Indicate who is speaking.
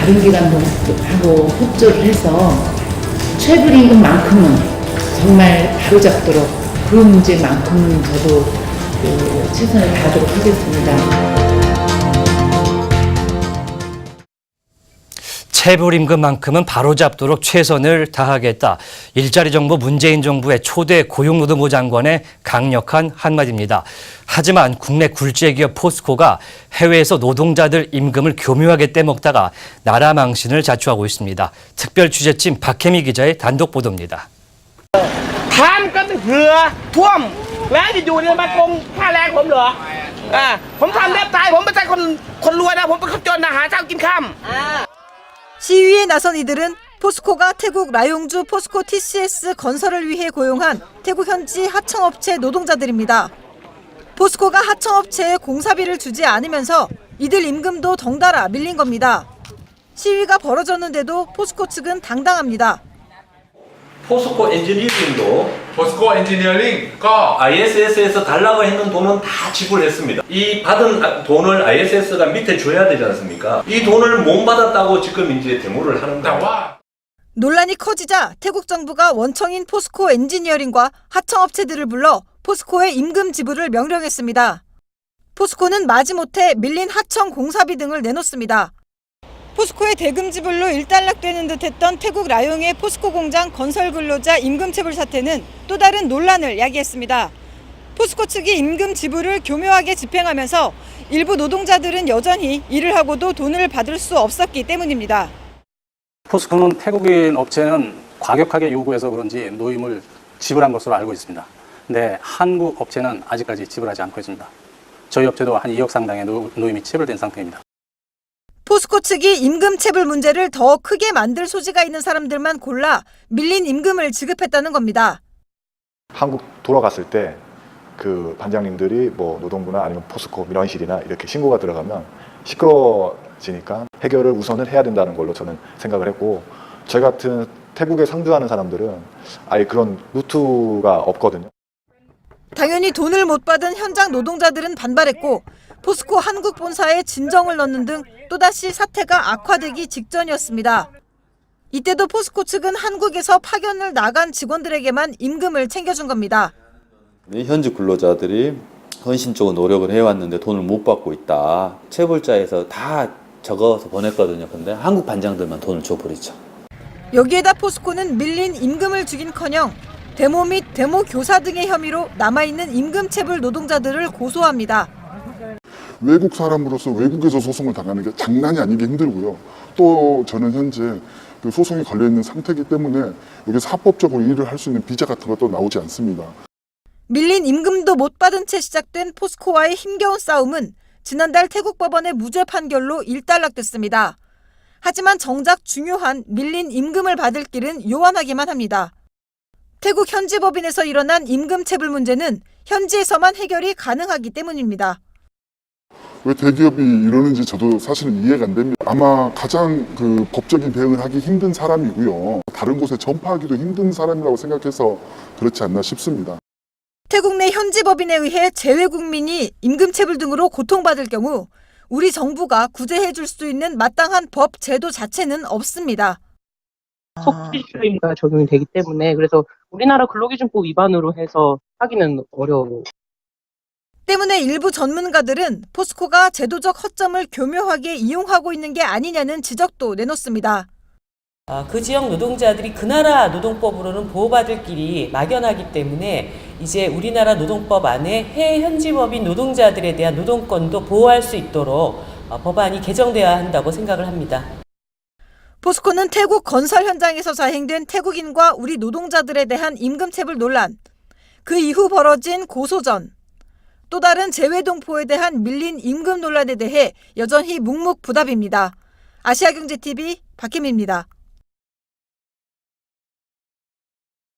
Speaker 1: 다른 기관도 하고 협조를 해서 최저임금만큼은 정말 바로잡도록 그 문제만큼은 저도 최선을 다하도록 하겠습니다.
Speaker 2: 체불임금만큼은 바로잡도록 최선을 다하겠다. 일자리 정부 문재인 정부의 초대 고용노동부 장관의 강력한 한마디입니다. 하지만 국내 굴지기업 포스코가 해외에서 노동자들 임금을 교묘하게 떼먹다가 나라 망신을 자초하고 있습니다. 특별 취재팀 박혜미 기자의 단독 보도입니다.
Speaker 3: ท่านก็เหือท่วมแล้วอยู่ๆเนี่ยมาโกงค่าแรงผมเหรอผมทำแทบตายผมไม่ใช่คนรวยนะผมเป็นคนจนนะหาเช้ากินค่ำ
Speaker 4: 시위에 나선 이들은 포스코가 태국 라용주 포스코 TCS 건설을 위해 고용한 태국 현지 하청업체 노동자들입니다. 포스코가 하청업체에 공사비를 주지 않으면서 이들 임금도 덩달아 밀린 겁니다. 시위가 벌어졌는데도 포스코 측은 당당합니다.
Speaker 5: 포스코 엔지니어링도
Speaker 6: 포스코 엔지니어링
Speaker 5: ISS에서 달라고 했는 돈은 다 지불했습니다. 이 받은 돈을 ISS가 밑에 줘야 되지 않습니까? 이 돈을 못 받았다고 지금 이제 데모를 하는 거예요.
Speaker 4: 논란이 커지자 태국 정부가 원청인 포스코 엔지니어링과 하청업체들을 불러 포스코의 임금 지불을 명령했습니다. 포스코는 마지못해 밀린 하청 공사비 등을 내놓습니다. 포스코의 대금 지불로 일단락되는 듯했던 태국 라용의 포스코 공장 건설 근로자 임금 체불 사태는 또 다른 논란을 야기했습니다. 포스코 측이 임금 지불을 교묘하게 집행하면서 일부 노동자들은 여전히 일을 하고도 돈을 받을 수 없었기 때문입니다.
Speaker 7: 포스코는 태국인 업체는 과격하게 요구해서 그런지 노임을 지불한 것으로 알고 있습니다. 근데 한국 업체는 아직까지 지불하지 않고 있습니다. 저희 업체도 한 2억 상당의 노임이 체불된 상태입니다.
Speaker 4: 포스코 측이 임금 체불 문제를 더 크게 만들 소지가 있는 사람들만 골라 밀린 임금을 지급했다는 겁니다.
Speaker 8: 한국 돌아갔을 때 그 반장님들이 뭐 노동부나 아니면 포스코 민원실이나 이렇게 신고가 들어가면 시끄러워지니까 해결을 우선을 해야 된다는 걸로 저는 생각을 했고, 저희 같은 태국에 상주하는 사람들은 아예 그런 루트가 없거든요.
Speaker 4: 당연히 돈을 못 받은 현장 노동자들은 반발했고 포스코 한국 본사에 진정을 넣는 등 또다시 사태가 악화되기 직전이었습니다. 이때도 포스코 측은 한국에서 파견을 나간 직원들에게만 임금을 챙겨준 겁니다.
Speaker 9: 현지 근로자들이 헌신적으로 노력을 해왔는데 돈을 못 받고 있다. 체불자에서 다 적어서 보냈거든요. 근데 한국 반장들만 돈을 줘버리죠.
Speaker 4: 여기에다 포스코는 밀린 임금을 주긴커녕 데모 및 데모 교사 등의 혐의로 남아있는 임금 체불 노동자들을 고소합니다.
Speaker 6: 외국 사람으로서 외국에서 소송을 당하는 게 장난이 아니게 힘들고요. 또 저는 현재 그 소송이 걸려있는 상태이기 때문에 여기서 합법적으로 일을 할 수 있는 비자 같은 것도 나오지 않습니다.
Speaker 4: 밀린 임금도 못 받은 채 시작된 포스코와의 힘겨운 싸움은 지난달 태국 법원의 무죄 판결로 일단락됐습니다. 하지만 정작 중요한 밀린 임금을 받을 길은 요원하기만 합니다. 태국 현지 법인에서 일어난 임금 체불 문제는 현지에서만 해결이 가능하기 때문입니다.
Speaker 6: 왜 대기업이 이러는지 저도 사실은 이해가 안 됩니다. 아마 가장 그 법적인 대응을 하기 힘든 사람이고요. 다른 곳에 전파하기도 힘든 사람이라고 생각해서 그렇지 않나 싶습니다.
Speaker 4: 태국 내 현지 법인에 의해 재외 국민이 임금 체불 등으로 고통받을 경우 우리 정부가 구제해 줄 수 있는 마땅한 법 제도 자체는 없습니다.
Speaker 10: 속죄주의가 적용이 되기 때문에 그래서 우리나라 근로기준법 위반으로 해서 하기는 어려워요.
Speaker 4: 때문에 일부 전문가들은 포스코가 제도적 허점을 교묘하게 이용하고 있는 게 아니냐는 지적도 내놓습니다.
Speaker 11: 그 지역 노동자들이 그 나라 노동법으로는 보호받을 길이 막연하기 때문에 이제 우리나라 노동법 안에 해외 현지법인 노동자들에 대한 노동권도 보호할 수 있도록 법안이 개정돼야 한다고 생각을 합니다.
Speaker 4: 포스코는 태국 건설 현장에서 자행된 태국인과 우리 노동자들에 대한 임금 체불 논란, 그 이후 벌어진 고소전, 또 다른 재외동포에 대한 밀린 임금 논란에 대해 여전히 묵묵부답입니다. 아시아경제TV 박혜미입니다.